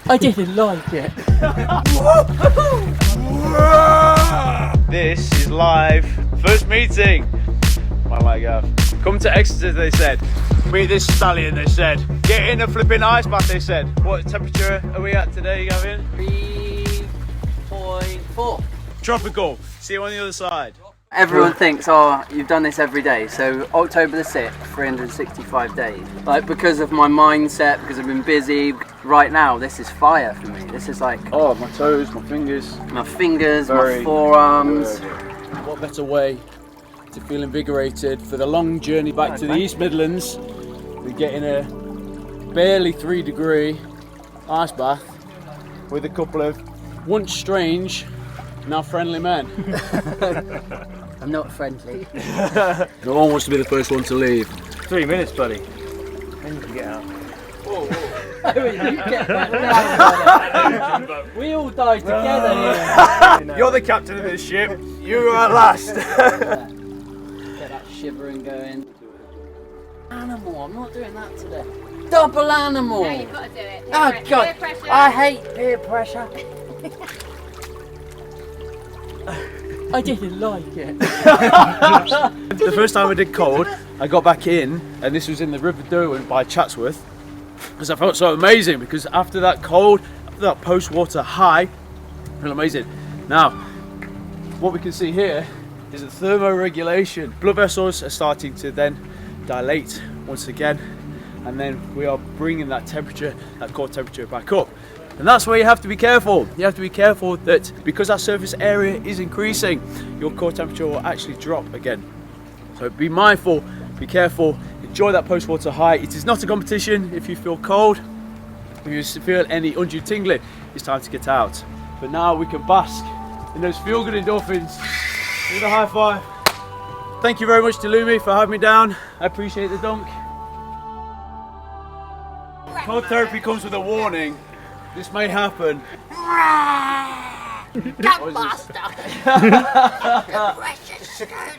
I didn't like it. This is live. First meeting. My leg off. Come to Exeter, they said. Meet this stallion, they said. Get in a flipping ice bath, they said. What temperature are we at today, Gavin? 3.4. Tropical. See you on the other side. Everyone thinks, oh, you've done this every day. So October the 6th, 365 days. Like, because of my mindset, because I've been busy. Right now, this is fire for me. This is like... Oh, my toes, my fingers. My fingers, my forearms. What better way to feel invigorated for the long journey back to the East Midlands than getting a barely 3-degree ice bath with a couple of once strange, now friendly men. I'm not friendly. No one wants to be the first one to leave. 3 minutes, buddy. Then you can get out. You get back down. We all die together here. You're the captain of this ship. You are at last. Get that shivering going. Animal, I'm not doing that today. Double animal. No, you've got to do it. Oh Peer God, pressure. I hate peer pressure. I didn't like it. The first time I did cold, I got back in, and this was in the River Derwent by Chatsworth, because I felt so amazing. Because after that cold, after that post-water high, I feel amazing. Now, what we can see here is the thermoregulation. Blood vessels are starting to then dilate once again, and then we are bringing that temperature, that core temperature, back up. And that's where you have to be careful. You have to be careful that because our surface area is increasing, your core temperature will actually drop again. So be mindful, be careful, enjoy that post-water high. It is not a competition. If you feel cold, if you feel any undue tingling, it's time to get out. But now we can bask in those feel-good endorphins. Give it a high five. Thank you very much to LUMI for having me down. I appreciate the dunk. Cold therapy comes with a warning. This may happen. Gut buster. Precious skin.